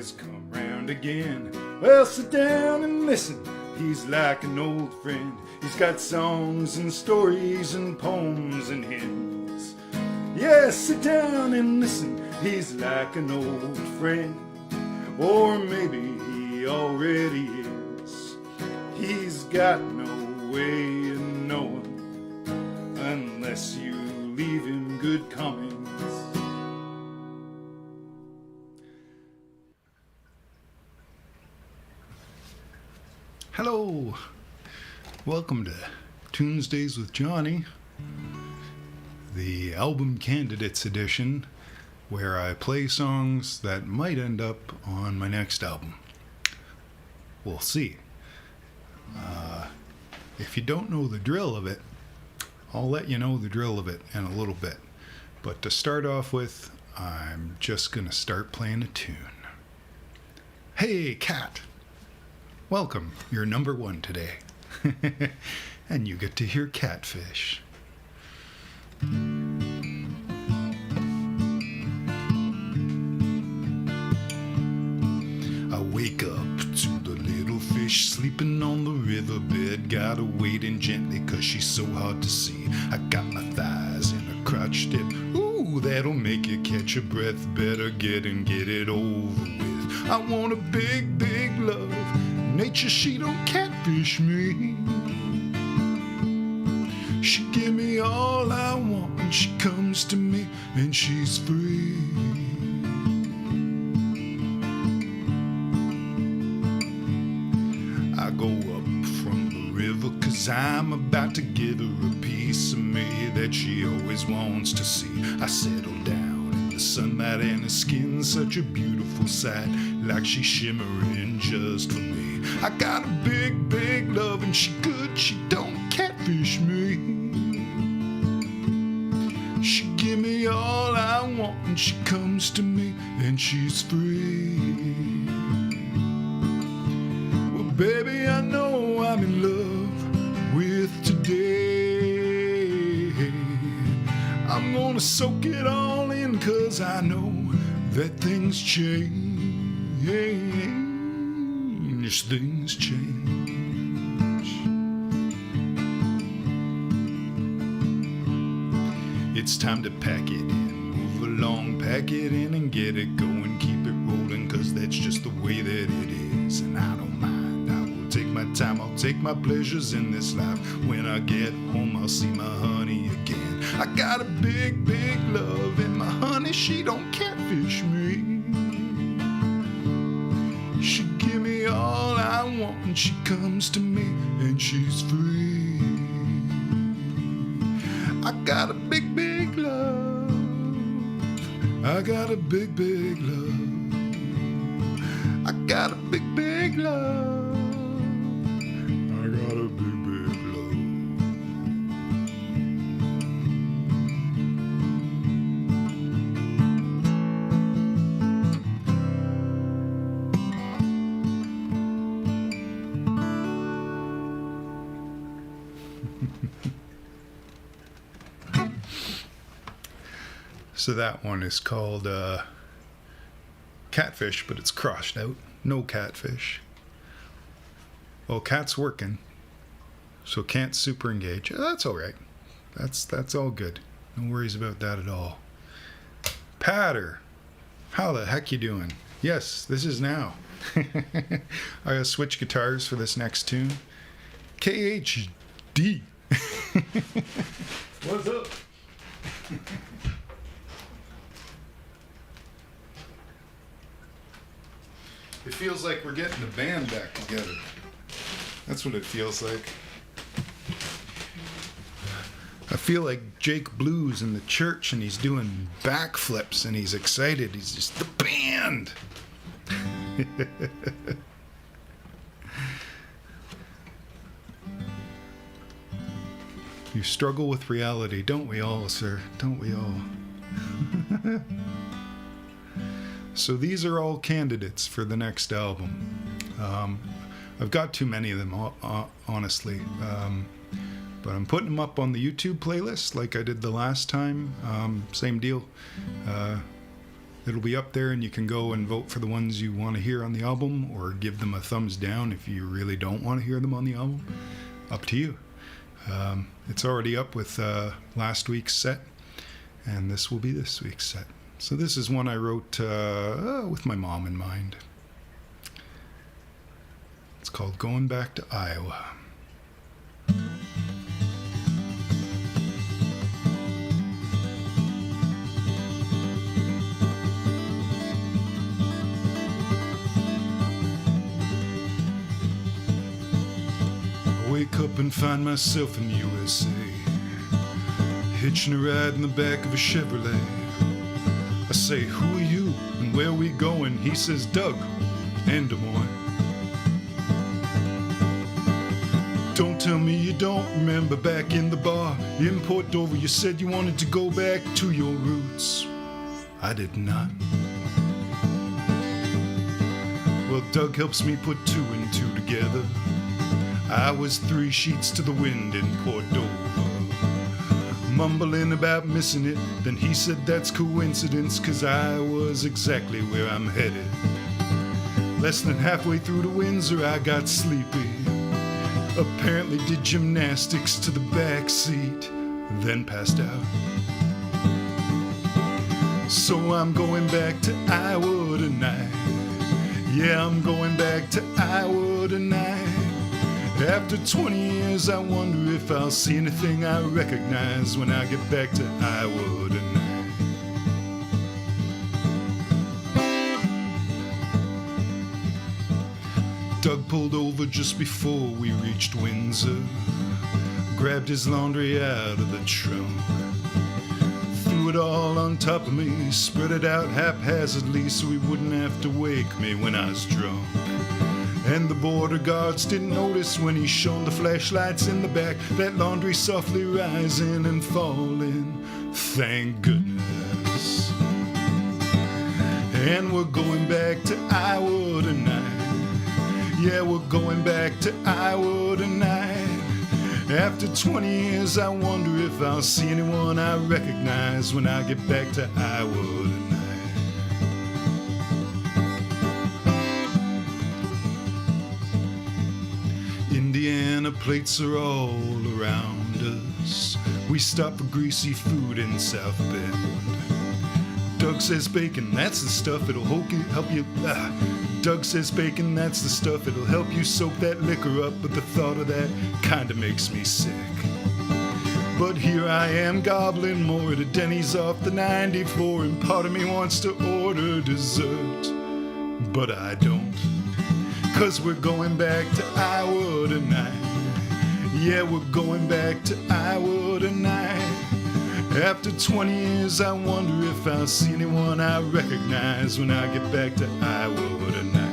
has come round again. Well, sit down and listen. He's like an old friend. He's got songs and stories and poems and hymns. Yes, sit down and listen. He's like an old friend. Or maybe he already is. He's got no way of knowing unless you leave him good comments. Hello, welcome to Tunesdays with Johnny, the album candidates edition, where I play songs that might end up on my next album. We'll see. If you don't know the drill of it, I'll let you know the drill of it in a little bit. But to start off with, I'm just gonna start playing a tune. Hey, cat! Welcome, you're number one today. And you get to hear Catfish. I wake up to the little fish sleeping on the riverbed. Gotta wait in gently cause she's so hard to see. I got my thighs in a crotch dip. Ooh, that'll make you catch your breath. Better get it over with. I want a big, big love. Nature, she don't catfish me. She give me all I want and she comes to me and she's free. I go up from the river cause I'm about to give her a piece of me that she always wants to see. I settle down in the sunlight and her skin's such a beautiful sight, like she's shimmering just for me. I got a big, big love and she good, she don't catfish me. She give me all I want and she comes to me and she's free. Well, baby, I know I'm in love with today. I'm gonna soak it all in cause I know that things change. Things change. It's time to pack it in, move along, pack it in and get it going, keep it rolling, cause that's just the way that it is. And I don't mind, I will take my time, I'll take my pleasures in this life. When I get home, I'll see my honey again. I got a big, big love, and my honey, she don't catfish me. She give me all I want and she comes to me and she's free. I got a big, big love. I got a big, big love. I got a big, big love. I got a big, big love. So that one is called Catfish, but it's crossed out. No catfish. Well, cat's working, so can't super engage. That's all right. That's all good. No worries about that at all. Patter, how the heck you doing? Yes, this is now. I gotta switch guitars for this next tune. KHD. What's up? It feels like we're getting the band back together. That's what it feels like. I feel like Jake Blues in the church and he's doing backflips and he's excited. He's just the band. You struggle with reality, don't we all, sir? Don't we all? So these are all candidates for the next album. I've got too many of them, honestly. But I'm putting them up on the YouTube playlist like I did the last time. Same deal. It'll be up there, and you can go and vote for the ones you want to hear on the album, or give them a thumbs down if you really don't want to hear them on the album. Up to you. It's already up with last week's set, and this will be this week's set. So this is one I wrote with my mom in mind. It's called Going Back to Iowa. Wake up and find myself in the USA, hitching a ride in the back of a Chevrolet. I say, who are you and where are we going? He says, Doug and Des Moines. Don't tell me you don't remember back in the bar in Port Dover. You said you wanted to go back to your roots. I did not. Well, Doug helps me put two and two together. I was 3 sheets to the wind in Port Dover, mumbling about missing it. Then he said that's coincidence, 'cause I was exactly where I'm headed. Less than halfway through to Windsor I got sleepy, apparently did gymnastics to the back seat, then passed out. So I'm going back to Iowa tonight. Yeah, I'm going back to Iowa tonight. After 20 years, I wonder if I'll see anything I recognize when I get back to Iowa tonight. Doug pulled over just before we reached Windsor, grabbed his laundry out of the trunk, threw it all on top of me, spread it out haphazardly so he wouldn't have to wake me when I was drunk. And the border guards didn't notice when he shone the flashlights in the back, that laundry softly rising and falling, thank goodness. And we're going back to Iowa tonight. Yeah, we're going back to Iowa tonight. After 20 years, I wonder if I'll see anyone I recognize when I get back to Iowa tonight. Indiana plates are all around us. We stop for greasy food in South Bend. Doug says bacon, that's the stuff, it'll help you. Doug says bacon, that's the stuff, it'll help you soak that liquor up, but the thought of that kinda makes me sick. But here I am gobbling more at a Denny's off the 94, and part of me wants to order dessert, but I don't. 'Cause we're going back to Iowa tonight. Yeah, we're going back to Iowa tonight. After 20 years, I wonder if I'll see anyone I recognize when I get back to Iowa tonight.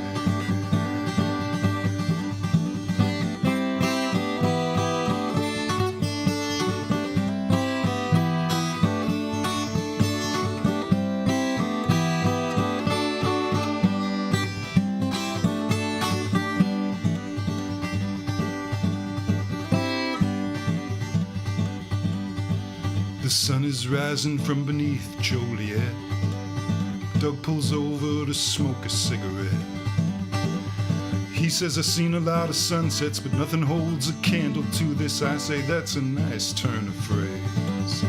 The sun is rising from beneath Joliet. Doug pulls over to smoke a cigarette. He says, I've seen a lot of sunsets, but nothing holds a candle to this. I say, that's a nice turn of phrase.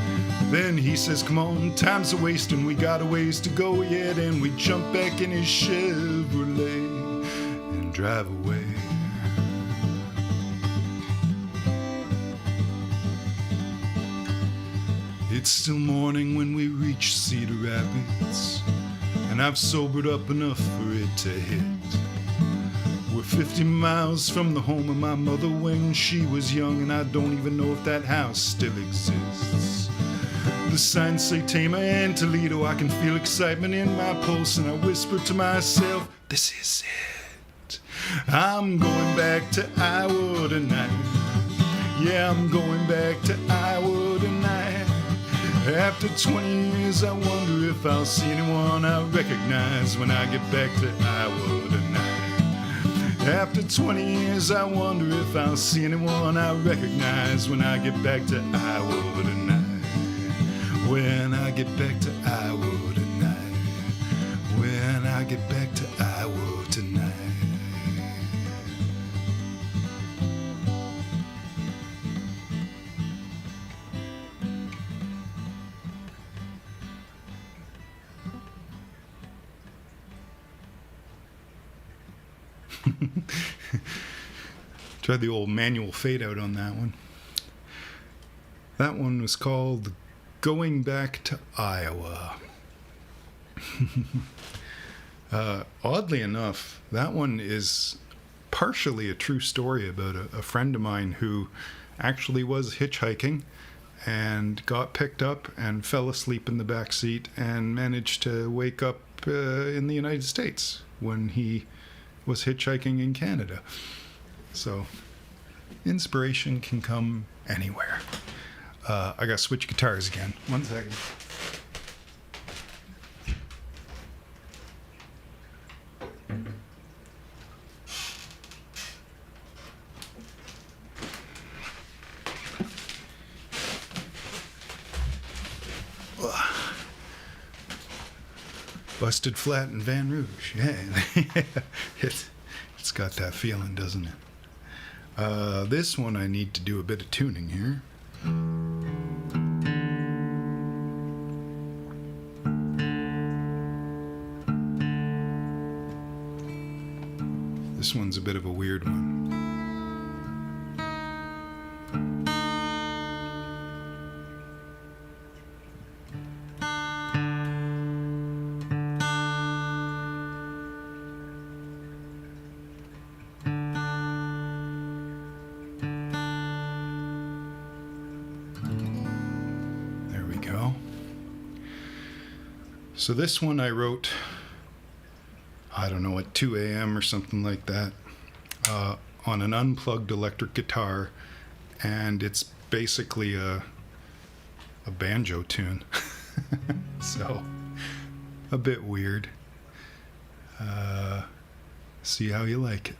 Then he says, come on, time's a wasting, we got a ways to go yet. And we jump back in his Chevrolet and drive away. It's still morning when we reach Cedar Rapids, and I've sobered up enough for it to hit. We're 50 miles from the home of my mother when she was young, and I don't even know if that house still exists. The signs say Tama and Toledo. I can feel excitement in my pulse, and I whisper to myself, this is it. I'm going back to Iowa tonight. Yeah, I'm going back to Iowa tonight. After 20 years, I wonder if I'll see anyone I recognize when I get back to Iowa tonight. After 20 years, I wonder if I'll see anyone I recognize when I get back to Iowa tonight. When I get back to Iowa tonight. I get back to Iowa tonight. Tried the old manual fade out on that one. That one was called Going Back to Iowa. Oddly enough, that one is partially a true story about a friend of mine who actually was hitchhiking and got picked up and fell asleep in the back seat and managed to wake up in the United States when he was hitchhiking in Canada. So inspiration can come anywhere. I gotta switch guitars again. 1 second. Busted Flat in Van Rouge. Yeah. It's got that feeling, doesn't it? This one I need to do a bit of tuning here. This one's a bit of a weird one. So this one I wrote, I don't know, at 2 a.m. or something like that, on an unplugged electric guitar, and it's basically a banjo tune. So, a bit weird. See how you like it.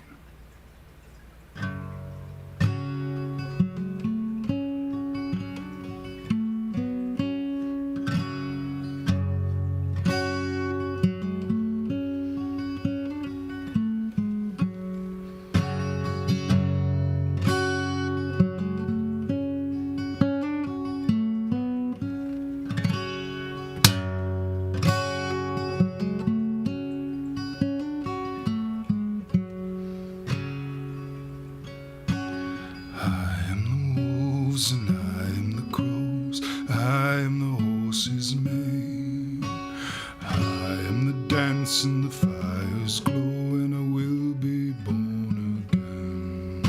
And I am the crows, I am the horse's mane, I am the dance and the fire's glow, and I will be born again.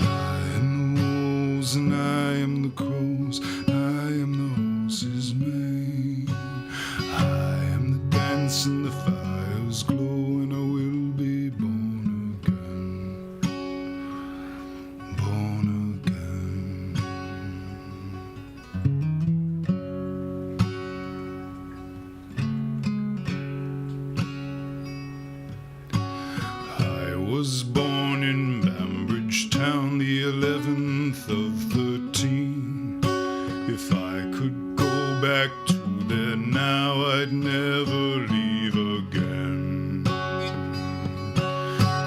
I am the wolves and I am the crows, I am the horse's mane, I am the dance and the fire's glow, and I will be born again. Born again. Was born in Bambridge town, the 11th of 13. If I could go back to there now, I'd never leave again.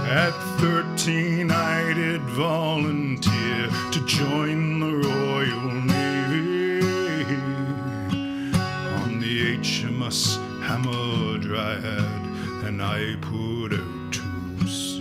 At 13 I did volunteer to join the Royal Navy on the HMS Hamadryad, and I put out to sea.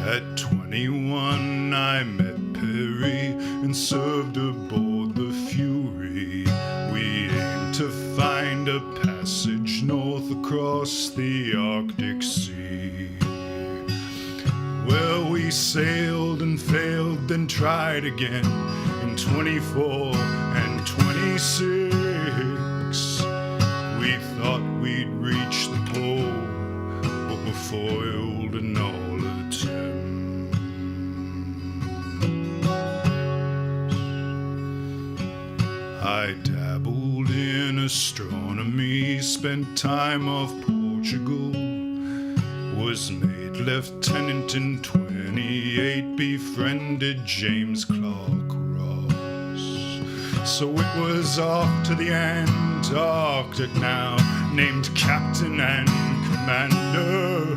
At 21 I met Perry and served aboard the Fury. We aimed to find a passage north across the Arctic Sea. Well, we sailed and failed, then tried again in 24 and 26. We thought we'd reach the pole, but were foiled in all attempts. I dabbled in astronomy, spent time off Portugal, Was made lieutenant in 28, befriended James Clark Ross. So it was off to the Antarctic now, named captain and commander,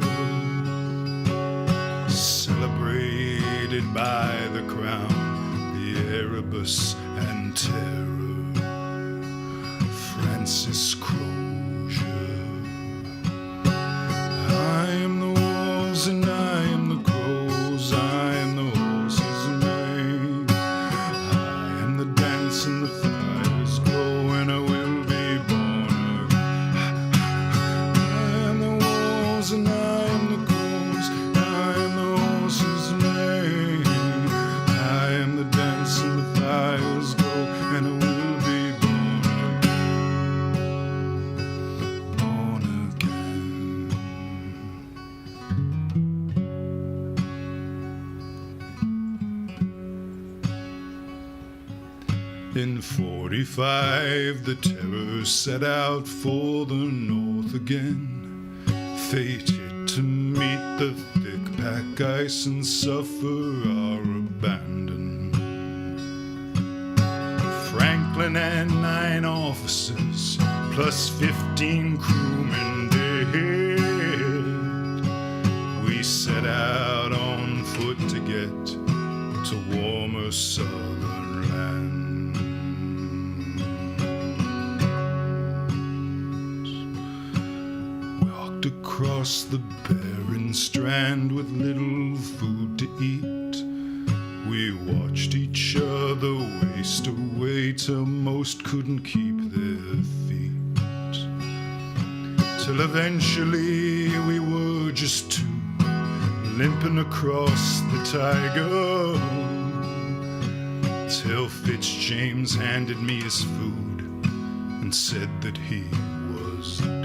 celebrated by the crown, the Erebus and Terror, Francis Crozier. I am the wolves and I am the crows, I am the horse's mane, I am the dance and the fire's glow, and I will be born again. I am the wolves and I am the crows, I am the horse's mane, I am the dance and the fire's glow, and I will be born again. Born again. In 45, the Terror set out for the north again, fated to meet the thick pack ice and suffer our abandon. Franklin and 9 officers, plus 15 crewmen dead, we set out on foot to get to warmer southern lands. Walked across the barren strand with little food to eat. We watched each other waste away till most couldn't keep their feet, till eventually we were just two, limping across the Tiger, till Fitzjames handed me his food and said that he was done.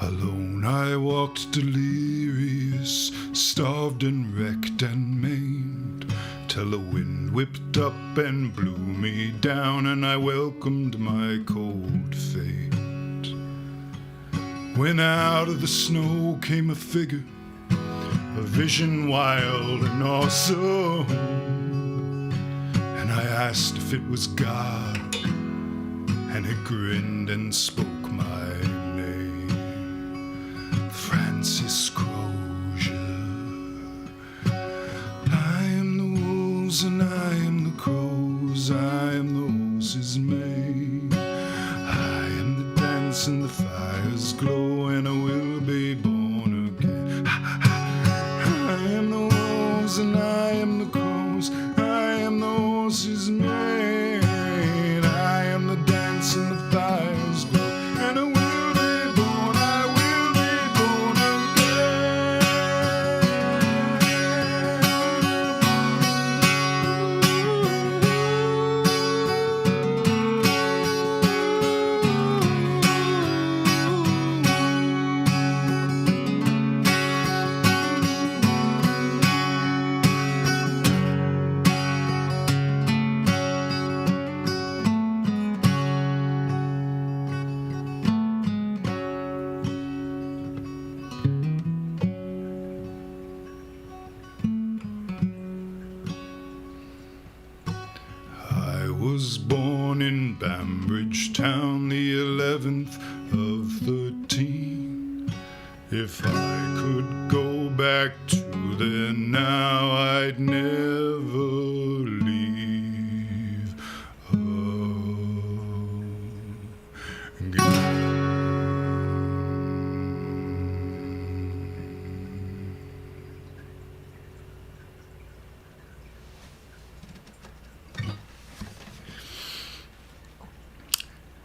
Alone I walked delirious, starved and wrecked and maimed, till the wind whipped up and blew me down, and I welcomed my cold fate. When out of the snow came a figure, a vision wild and awesome, and I asked if it was God, and it grinned and spoke my name, Francis Crozier. I am the wolves and I am the crows, I am the horse's mane, I am the dance and the fire's glow, and I will be born again. I am the wolves and I am the crows, I am the horse's mane, I am the dance and the fire's glow, and I will be born, I will be born I was born in Bambridge town, the 11th of 13. If I could go back to there now, I'd never leave again.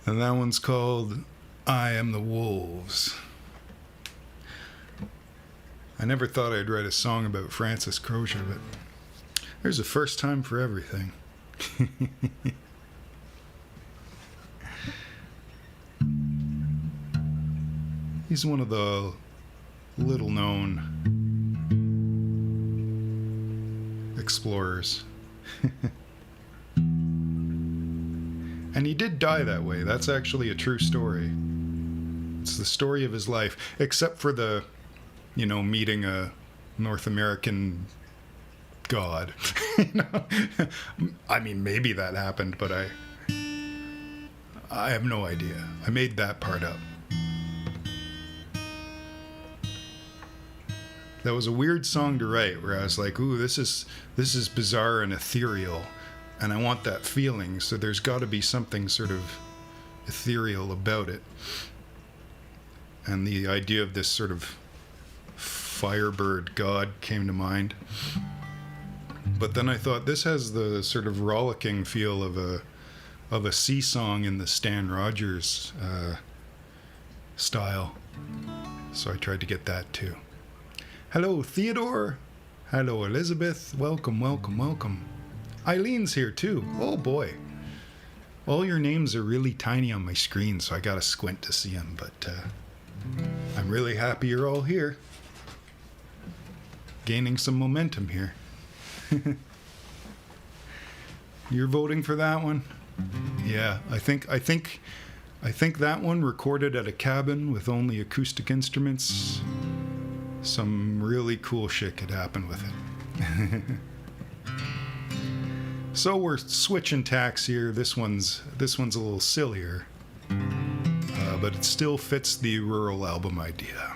And that one's called I Am the Wolves. I never thought I'd write a song about Francis Crozier, but there's a first time for everything. He's one of the little known explorers. And he did die that way. That's actually a true story. It's the story of his life, except for the, meeting a North American god. I mean, maybe that happened, but I have no idea. I made that part up. That was a weird song to write, where I was like, ooh, this is bizarre and ethereal, and I want that feeling, so there's got to be something sort of ethereal about it. And the idea of this sort of firebird god came to mind. But then I thought, this has the sort of rollicking feel of a sea song in the Stan Rogers style. So I tried to get that too. Hello, Theodore. Hello, Elizabeth. Welcome, welcome, welcome. Eileen's here too. Oh boy. All your names are really tiny on my screen, so I gotta squint to see them, but I'm really happy you're all here. Gaining some momentum here. You're voting for that one? Yeah, I think that one, recorded at a cabin with only acoustic instruments. Some really cool shit could happen with it. So we're switching tacks here. This one's a little sillier, but it still fits the rural album idea.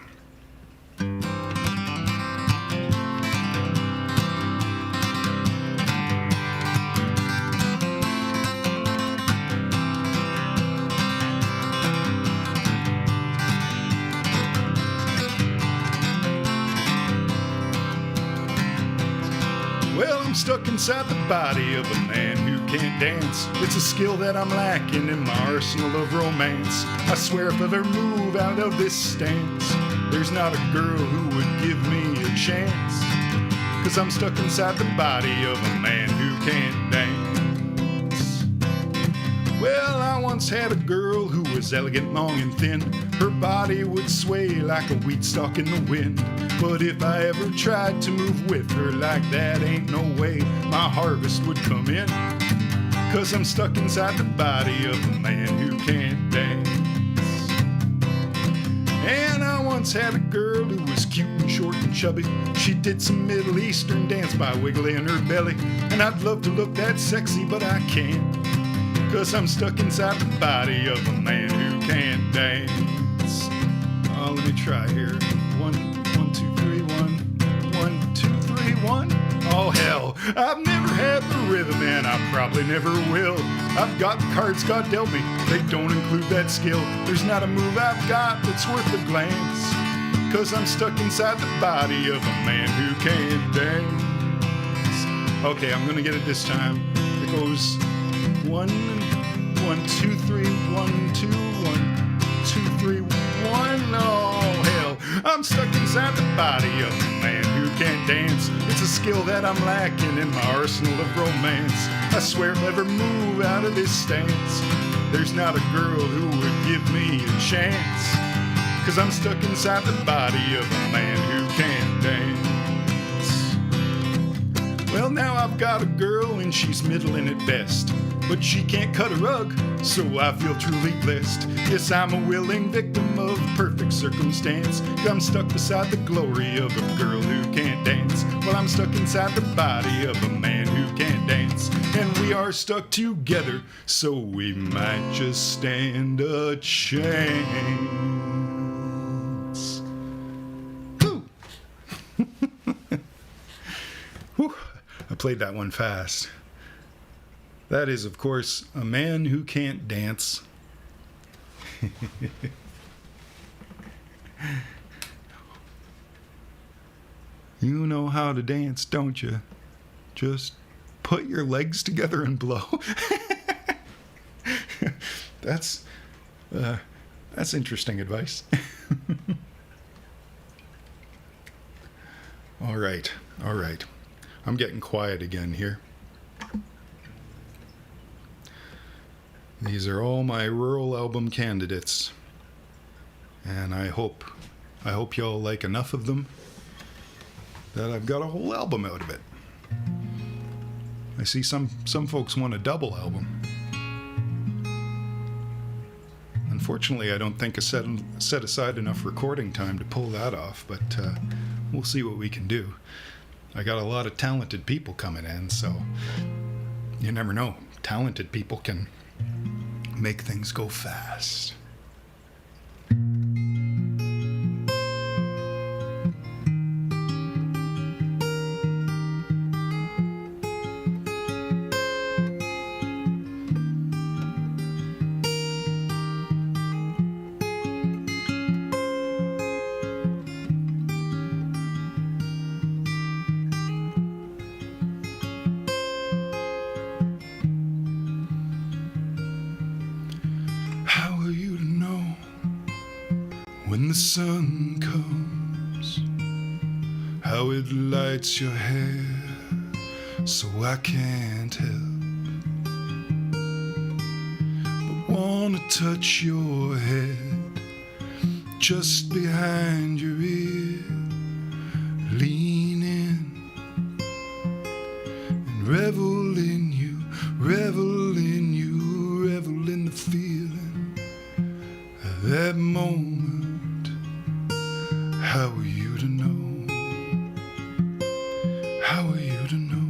Stuck inside the body of a man who can't dance. It's a skill that I'm lacking in my arsenal of romance. I swear if I ever move out of this stance, there's not a girl who would give me a chance. 'Cause I'm stuck inside the body of a man who can't dance. Well, I once had a girl who was elegant, long and thin. Her body would sway like a wheat stalk in the wind. But if I ever tried to move with her like that, ain't no way my harvest would come in. 'Cause I'm stuck inside the body of a man who can't dance. And I once had a girl who was cute and short and chubby. She did some Middle Eastern dance by wiggling her belly. And I'd love to look that sexy, but I can't. 'Cause I'm stuck inside the body of a man who can't dance. Oh, let me try here. 1, 2, 3, 1, 2, 3, 1. Oh hell, I've never had the rhythm and I probably never will. I've got the cards God dealt me, they don't include that skill. There's not a move I've got that's worth a glance. 'Cause I'm stuck inside the body of a man who can't dance. Okay, I'm gonna get it this time. It goes 1, 2, 3, 1, 2, 1, 2, 3, 1. Oh hell, I'm stuck inside the body of a man who can't dance. It's a skill that I'm lacking in my arsenal of romance. I swear if I ever move out of this stance, there's not a girl who would give me a chance. 'Cause I'm stuck inside the body of a man who can't dance. Well, now I've got a girl and she's middling at best. But she can't cut a rug, so I feel truly blessed. Yes, I'm a willing victim of perfect circumstance. I'm stuck beside the glory of a girl who can't dance. Well, I'm stuck inside the body of a man who can't dance. And we are stuck together, so we might just stand a chance. Woo! Whew. I played that one fast. That is, of course, A Man Who Can't Dance. You know how to dance, don't you? Just put your legs together and blow. That's interesting advice. All right. I'm getting quiet again here. These are all my rural album candidates, and I hope y'all like enough of them that I've got a whole album out of it. I see some folks want a double album. Unfortunately, I don't think I set aside enough recording time to pull that off, but we'll see what we can do. I got a lot of talented people coming in, so you never know. Talented people can make things go fast. When the sun comes, how it lights your hair, so I can't help but wanna touch your head, just behind your ear. Lean in and revel in you, revel in you, revel in the feeling of that moment. How are you to know? How are you to know?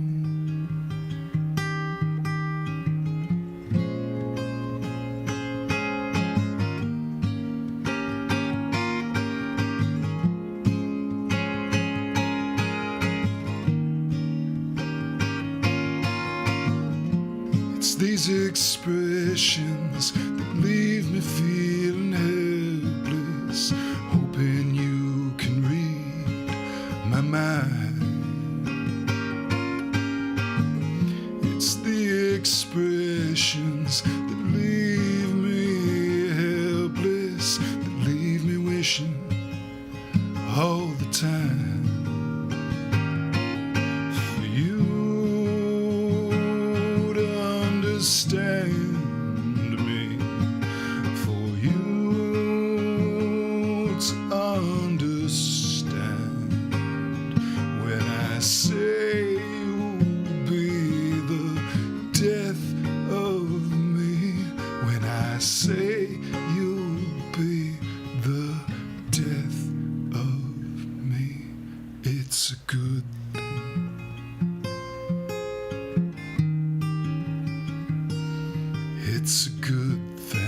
It's these expressions that leave me feeling helpless, hoping you can read my mind. It's the expressions that leave me helpless, that leave me wishing all the time for you to understand me, for you to understand. When I say you'll be the death of me, when I say you'll be the death of me, it's a good thing. It's a good thing.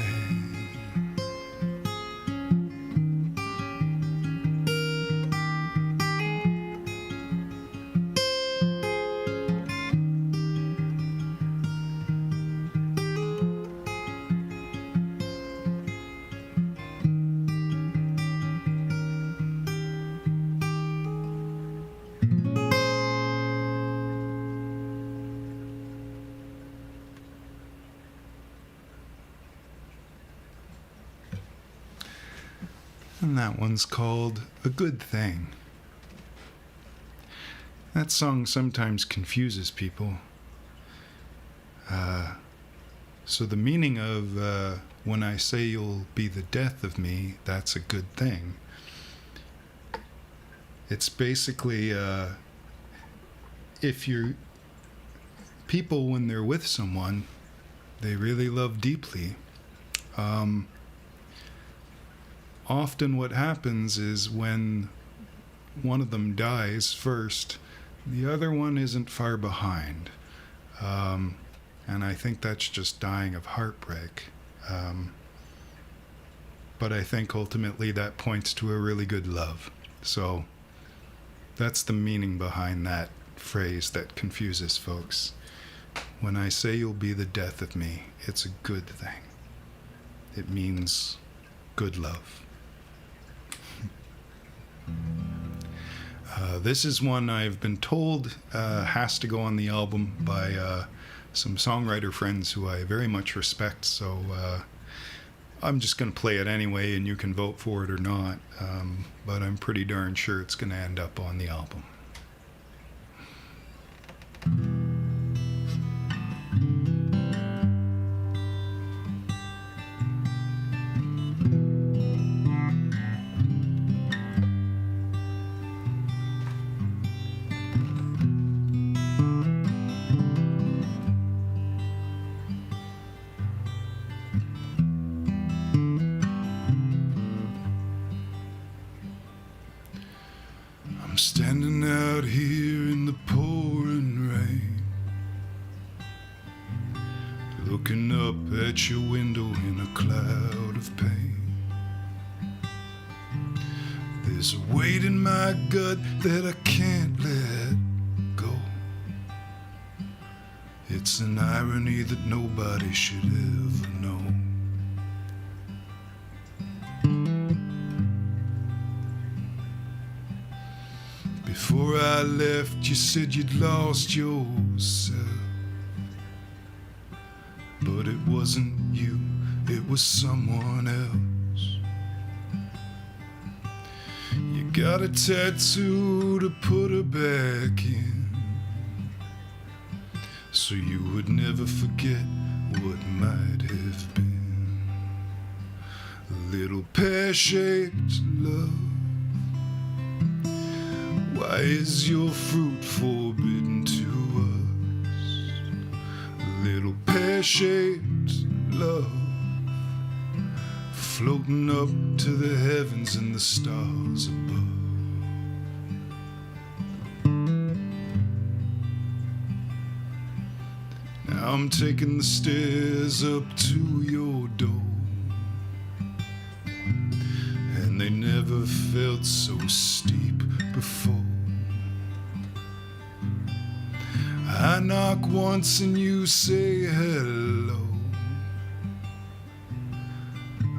And that one's called A Good Thing. That song sometimes confuses people. So the meaning of when I say you'll be the death of me, that's a good thing. It's basically if you're people, when they're with someone they really love deeply, often what happens is when one of them dies first, the other one isn't far behind. And I think that's just dying of heartbreak. But I think ultimately that points to a really good love. So that's the meaning behind that phrase that confuses folks. When I say you'll be the death of me, it's a good thing. It means good love. This is one I've been told has to go on the album by some songwriter friends who I very much respect, so I'm just going to play it anyway, and you can vote for it or not. But I'm pretty darn sure it's going to end up on the album. Standing out here in the pouring rain, looking up at your window in a cloud of pain. There's a weight in my gut that I can't let go. It's an irony that nobody should ever know. Before I left, you said you'd lost yourself. But it wasn't you, it was someone else. You got a tattoo to put her back in, so you would never forget what might have been. A little pear-shaped love. Why is your fruit forbidden to us? A little pear-shaped love, floating up to the heavens and the stars above. Now I'm taking the stairs up to your door, and they never felt so steep before. I knock once and you say hello.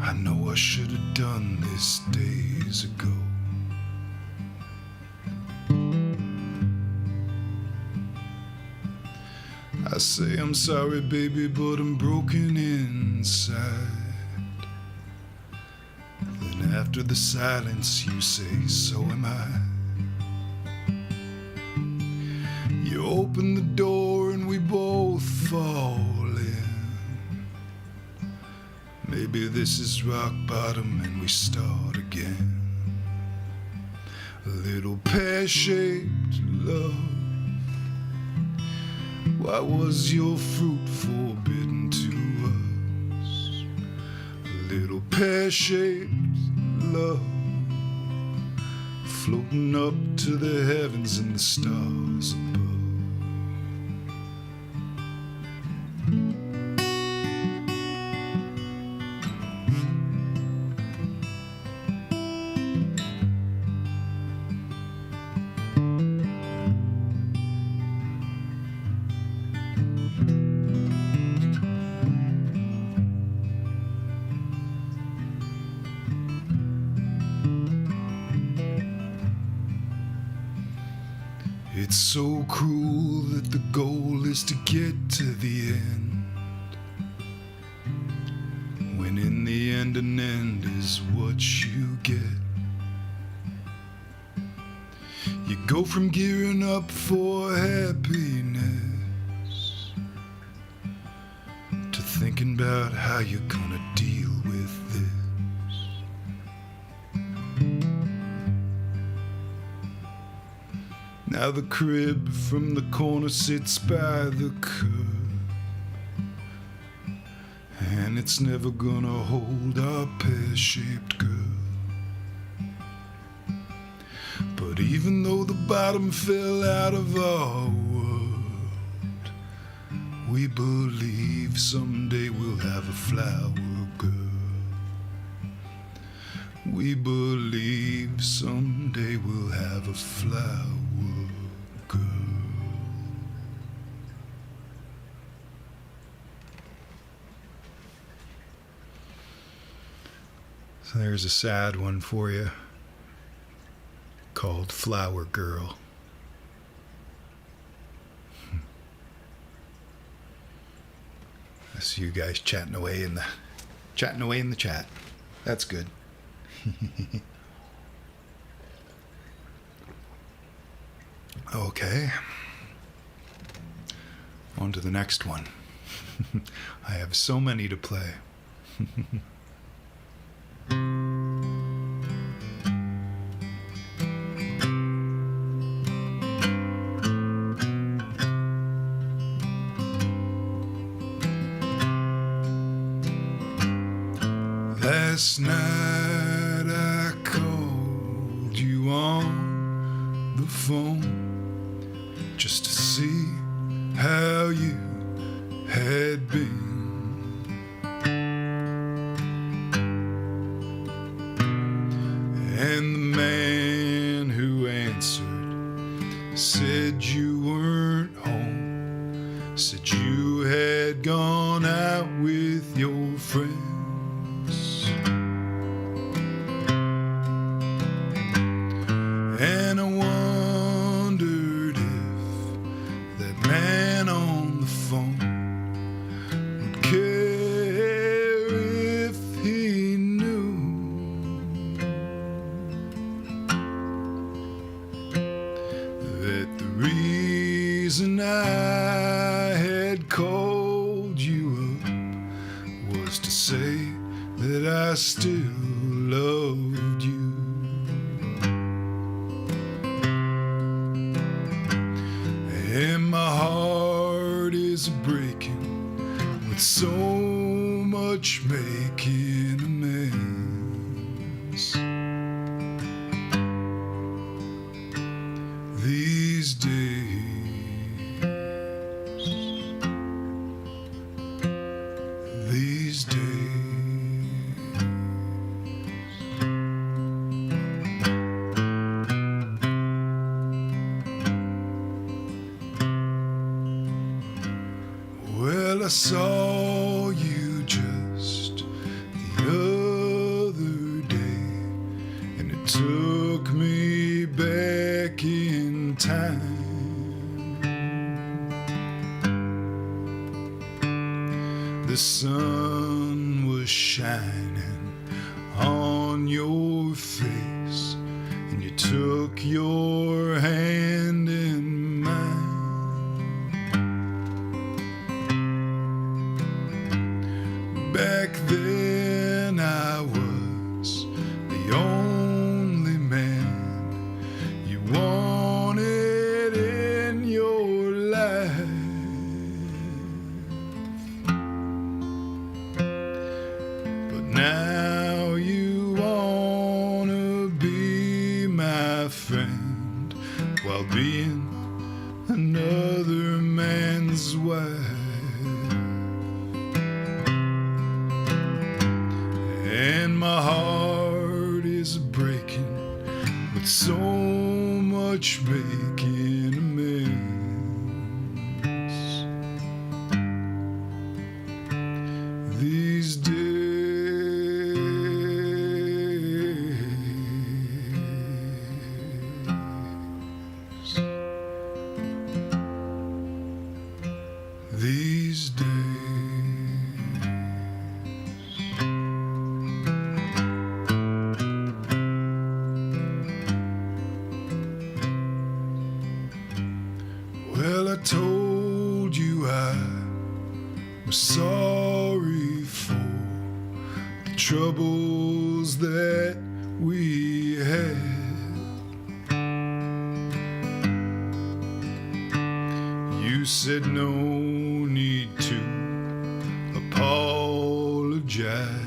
I know I should have done this days ago. I say I'm sorry, baby, but I'm broken inside. Then after the silence you say, so am I. You open the door and we both fall in. Maybe this is rock bottom and we start again. A little pear-shaped love. Why was your fruit forbidden to us? A little pear-shaped love, floating up to the heavens and the stars above. It's so cruel that the goal is to get to the end, when in the end an end is what you get. You go from gearing up for happiness to thinking about how you're gonna deal with this. Now the crib from the corner sits by the curb, and it's never gonna hold our pear-shaped girl. But even though the bottom fell out of our world, we believe someday we'll have a flower girl. We believe someday we'll have a flower girl. So there's a sad one for you, called Flower Girl. I see you guys chatting away in the Chatting away in the chat. That's good. Okay. On to the next one. I have so many to play. Last night I called you on the phone just to see how you had been. And the man who answered said you weren't home, said you had gone out with your friends. And I wondered if that man on the phone would care if he knew that the reason I had called you up was to say that I still loved you. And my heart is breaking with so much making amends. These days, these days. Well, I saw you just the other day, and it took me back in time. The sun was shining on your face, and you took your hand in mine. Back then I was the only man you wanted in your life. But now you wanna be my friend while being another man's wife. And my heart is breaking with so much making amends. These days, these days. Well, I told you I was sorry for the troubles that we had. You said no need to apologize.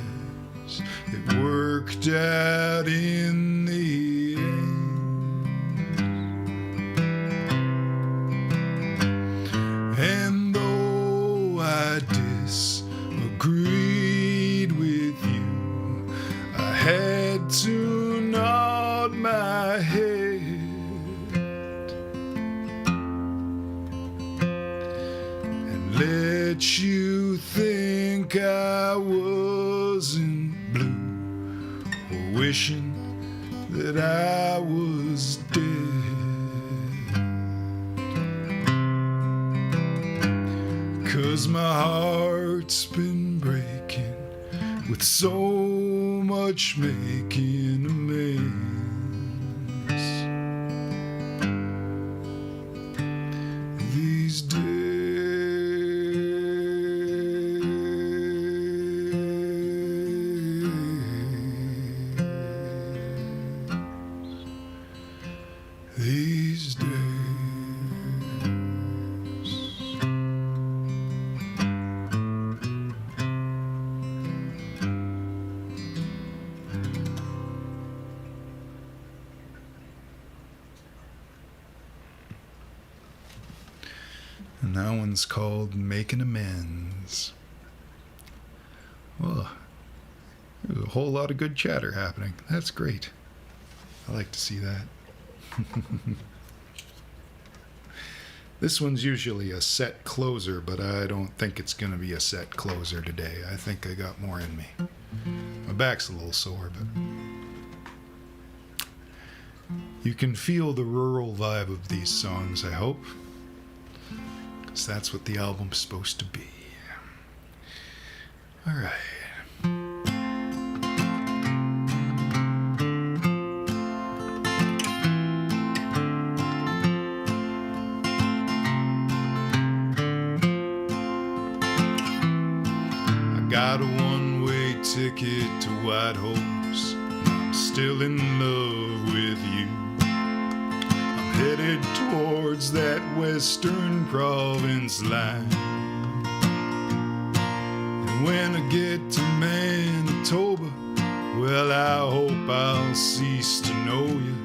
It worked out in the end. And though I disagreed with you, I had to nod my head and let you think I wasn't blue or wishing that I was dead. 'Cause my heart's been breaking with so much making amends. These days, these days. And that one's called Making Amends. Well, there's a whole lot of good chatter happening. That's great. I like to see that. This one's usually a set closer, but I don't think it's going to be a set closer today. I think I got more in me. My back's a little sore, but you can feel the rural vibe of these songs, I hope. Because that's what the album's supposed to be. All right. I got a one-way ticket to White Horse. I'm still in love with you. Headed towards that western province line. And when I get to Manitoba, well, I hope I'll cease to know you,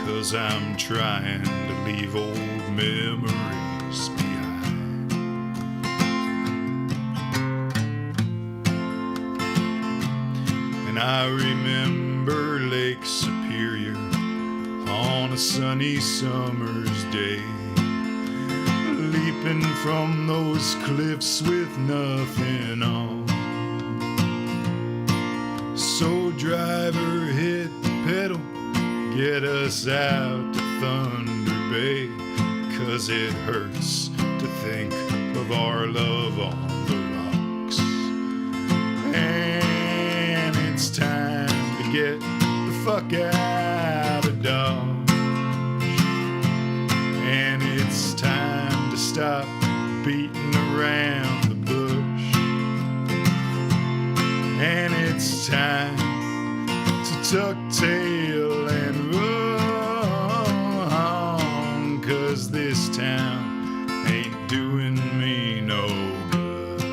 'cause I'm trying to leave old memories behind. And I remember Lake Superior on a sunny summer's day, leaping from those cliffs with nothing on. So driver, hit the pedal, get us out to Thunder Bay, 'cause it hurts to think of our love on the rocks. And it's time to get the fuck out of Dodge. And it's time to stop beating around the bush. And it's time to tuck tail and run, 'cause this town ain't doing me no good.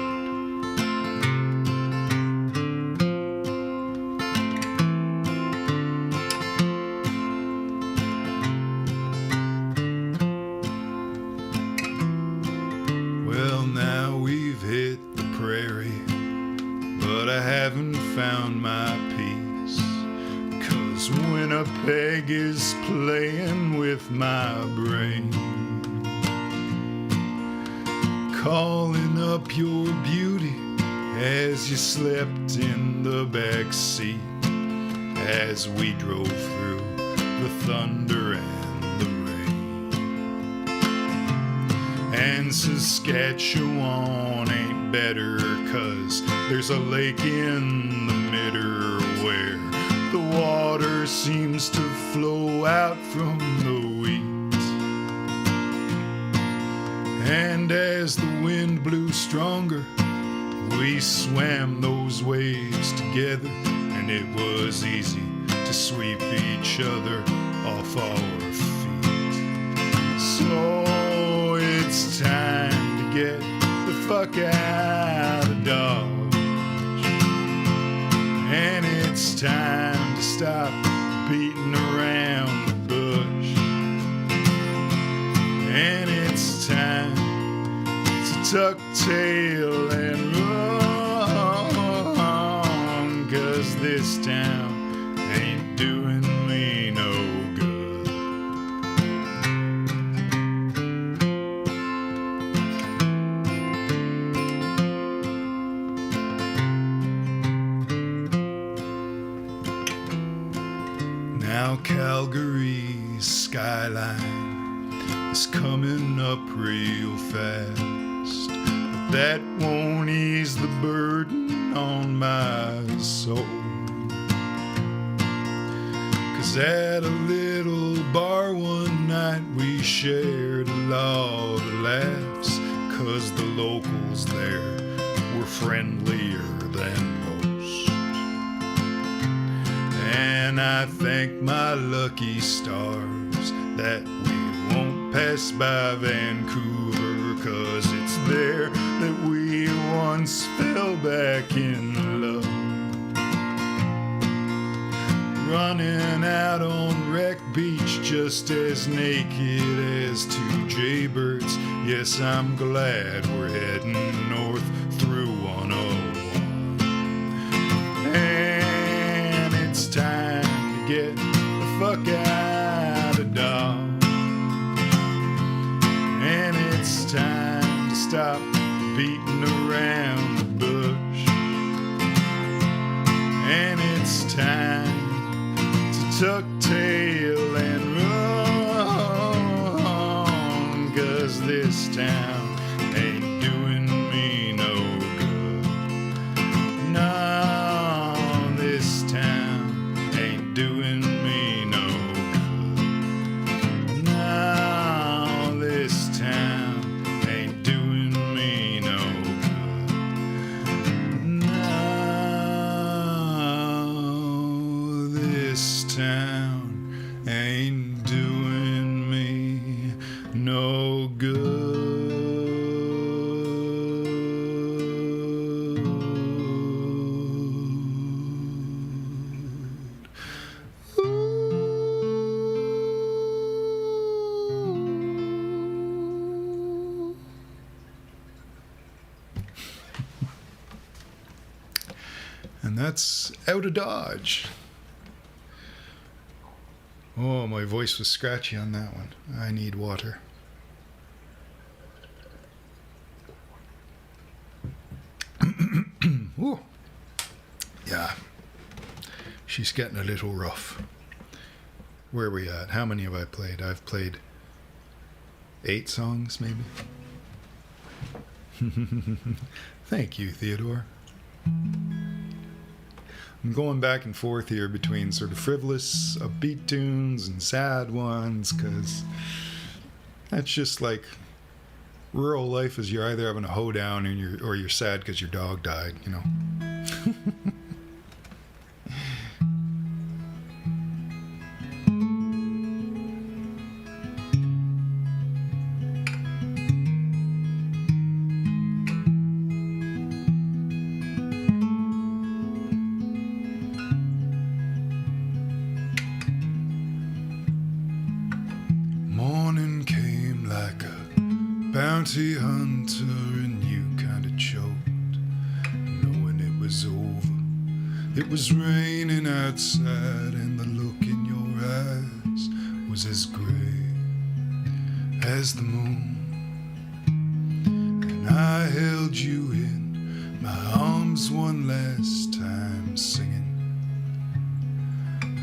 Well, now we've hit the prairie, but I haven't found my peace, 'cause Winnipeg is playing with my brain, calling up your beauty as you slept in the back seat, as we drove through the thunder and the rain. And Saskatchewan ain't better, 'cause there's a lake in the middle where the water seems to flow out from the wheat. And as the wind blew stronger, we swam those waves together, and it was easy to sweep each other off our feet. So it's time to get the fuck out of Dodge. And it's time to stop beating around the bush. And it's time to tuck tail and run, 'cause this town ain't doing me no good. Now Calgary's skyline is coming up real fast, but that won't ease the burden on my soul. 'Cause at a little bar one night we shared a lot of laughs, 'cause the locals there were friendlier than most. And I thank my lucky stars that we won't pass by Vancouver, 'cause it's there that we once fell back in love. Running out on Wreck Beach just as naked as two jaybirds. Yes, I'm glad we're heading north through 101. And it's time to get the fuck out of Dodge. And it's time to stop beating around the bush. And it's time tuck tail and run, 'cause this town ain't doing me no good. No, this town ain't doing me no good. No, this town ain't doing me no good. No, this town ain't doing me no good. And that's Out of Dodge. Oh, my voice was scratchy on that one. I need water. Ooh. Yeah. She's getting a little rough. Where are we at? How many have I played? I've played 8 songs, maybe. Thank you, Theodore. I'm going back and forth here between sort of frivolous, upbeat tunes and sad ones, because that's just like rural life is you're either having a hoedown or you're sad because your dog died, you know. Bounty hunter, and you kinda choked, knowing it was over. It was raining outside, and the look in your eyes was as gray as the moon. And I held you in my arms one last time, singing,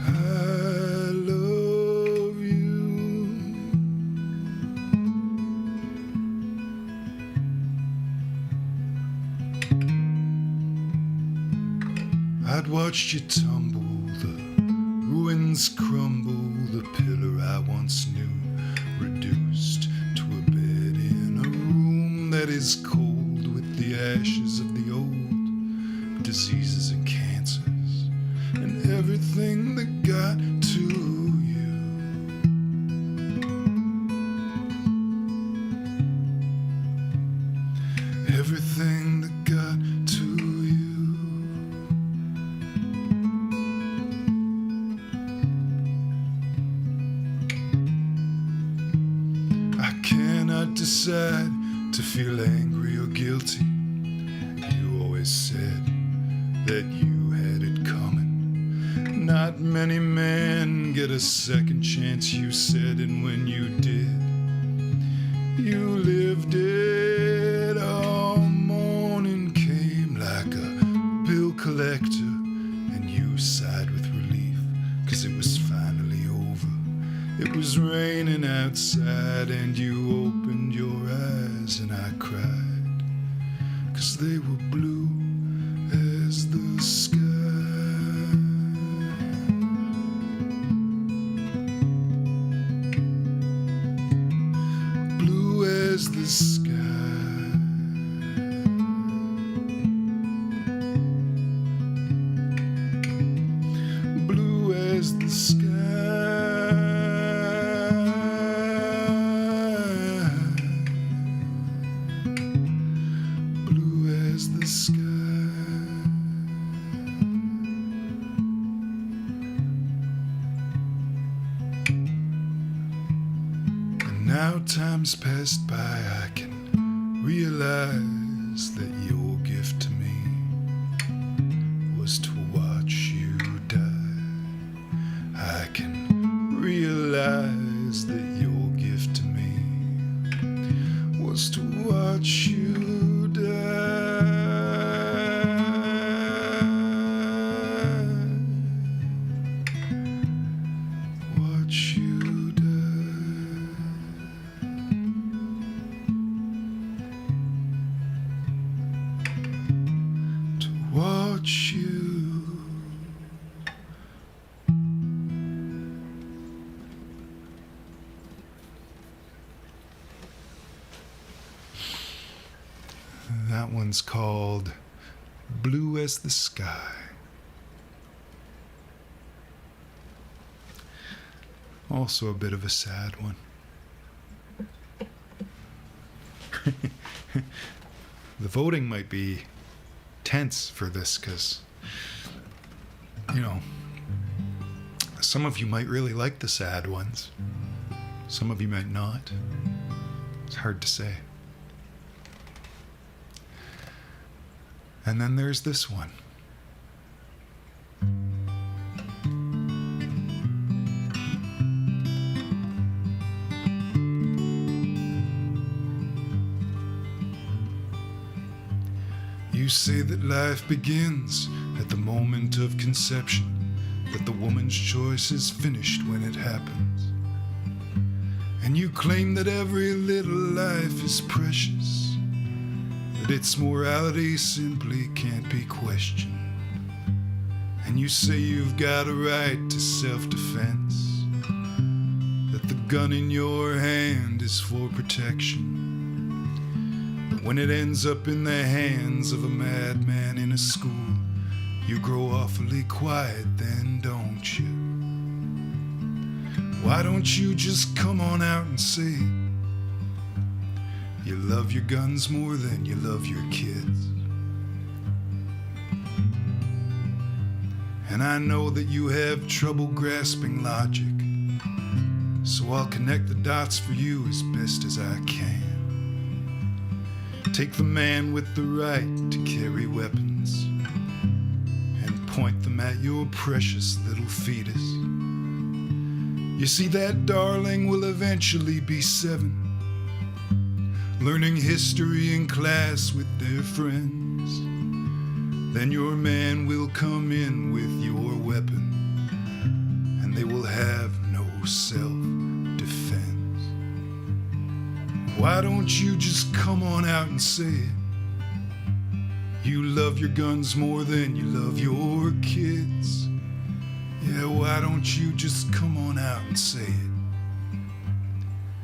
I love you. I'd watched you tumble, the ruins crumble, the pillar I once knew reduced to a bed in a room that is cold with the ashes of the old, diseases and cancers, and everything that got to you. Everything that got to you. Decide to feel angry or guilty. You always said that you had it coming. Not many men get a second chance, you said, and when you did, you lived it. All morning came like a bill collector, and you sighed with relief, 'cause it was finally over. It was raining outside, and you opened your eyes, and I cried, 'cause they were blue as the sky. Blue as the sky. Blue as the sky. Blue as the sky. Now time's passed by, I can realize that your gift to me was to watch you die. I can realize that your gift to me was to watch you die. Watch you die. Watch you. That one's called Blue as the Sky. Also a bit of a sad one. The voting might be tense for this because, you know, some of you might really like the sad ones. Some of you might not. It's hard to say. And then there's this one. You say that life begins at the moment of conception, that the woman's choice is finished when it happens. And you claim that every little life is precious, that its morality simply can't be questioned. And you say you've got a right to self-defense, that the gun in your hand is for protection. When it ends up in the hands of a madman in a school, you grow awfully quiet then, don't you? Why don't you just come on out and say you love your guns more than you love your kids? And I know that you have trouble grasping logic, so I'll connect the dots for you as best as I can. Take the man with the right to carry weapons and point them at your precious little fetus. You see, that darling will eventually be 7, learning history in class with their friends. Then your man will come in with your weapon, and they will have no self-defense. Why don't you just come on out and say it? You love your guns more than you love your kids. Yeah, why don't you just come on out and say it?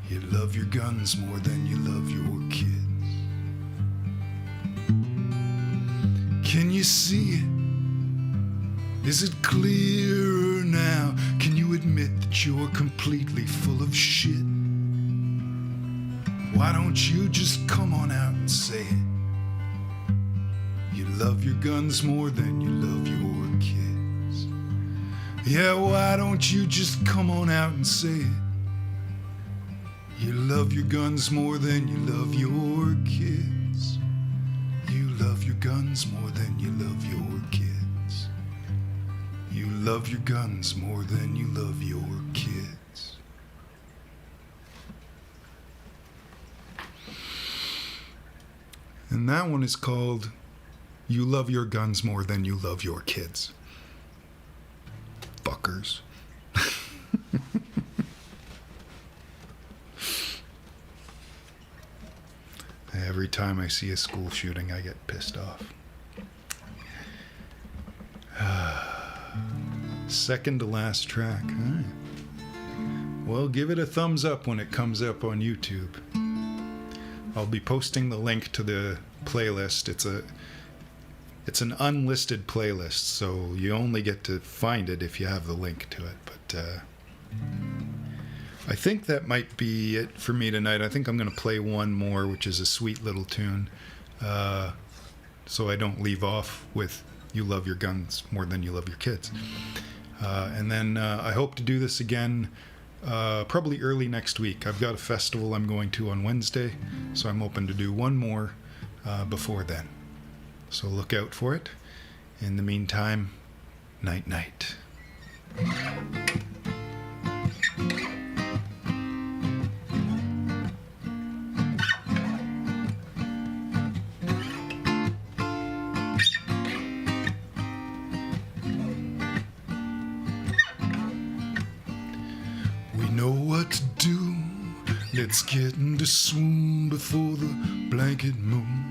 You love your guns more than you love your kids. Can you see it? Is it clearer now? Can you admit that you're completely full of shit? Why don't you just come on out and say it? You love your guns more than you love your kids. Yeah, why don't you just come on out and say it? You love your guns more than you love your kids. You love your guns more than you love your kids. You love your guns more than you love your kids. And that one is called You Love Your Guns More Than You Love Your Kids. Fuckers. Every time I see a school shooting, I get pissed off. second to last track. Huh? Well, give it a thumbs up when it comes up on YouTube. I'll be posting the link to the playlist. It's an unlisted playlist, so you only get to find it if you have the link to it. But I think that might be it for me tonight. I think I'm going to play one more, which is a sweet little tune, so I don't leave off with "You love your guns more than you love your kids." And then I hope to do this again probably early next week. I've got a festival I'm going to on Wednesday, so I'm hoping to do one more before then. So look out for it. In the meantime, night night. We know what to do. Let's get into swoon before the blanket moon.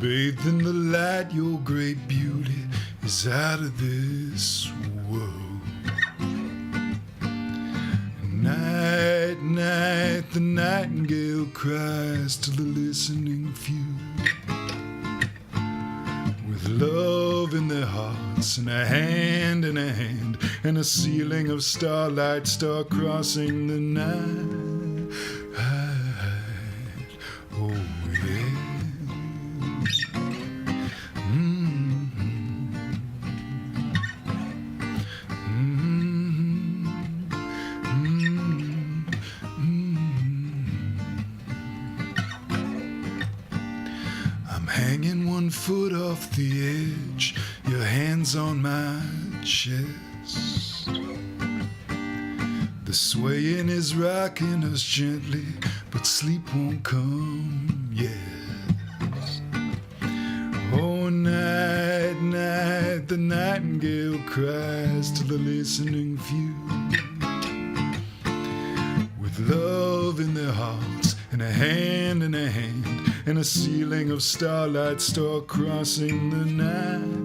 Bathed in the light, your great beauty is out of this world. Night, night, the nightingale cries to the listening few. With love in their hearts and a hand in a hand, and a ceiling of starlight star-crossing the night. Oh yeah. Hanging 1 foot off the edge, your hands on my chest. The swaying is rocking us gently, but sleep won't come yet. Oh, night, night, the nightingale cries to the listening few. With love in their hearts and a hand in a hand, and a ceiling of starlight star-crossing the night.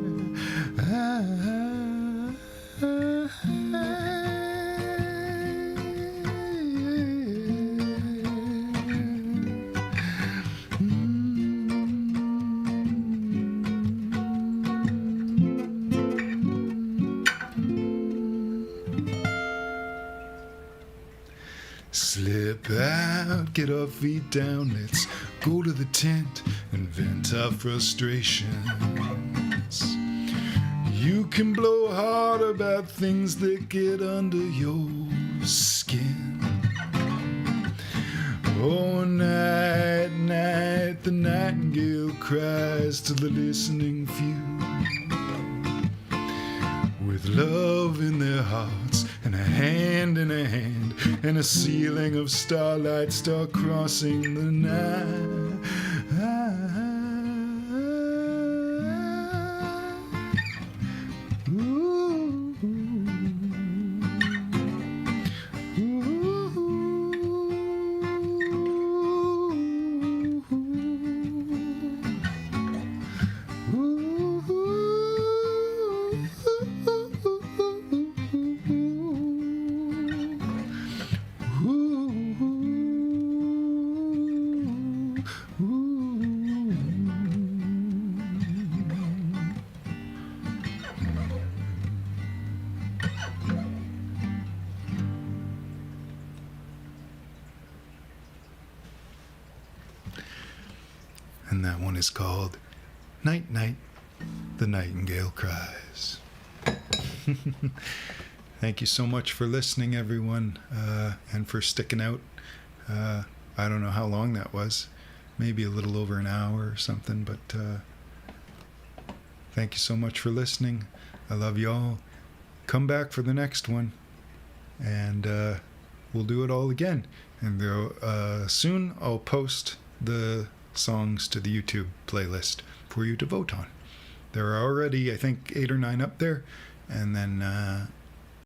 Slip out, get our feet down, let's go to the tent and vent our frustrations. You can blow hard about things that get under your skin. Oh, night, night, the nightingale cries to the listening few. With love in their hearts and a hand in a hand, and a ceiling of starlight star-crossing the night. And that one is called Night Night, the Nightingale Cries. Thank you so much for listening, everyone, and for sticking out. I don't know how long that was, maybe a little over an hour or something, but thank you so much for listening. I love you all. Come back for the next one, and we'll do it all again. And soon I'll post the songs to the YouTube playlist for you to vote on. There are already, I think, 8 or 9 up there, and then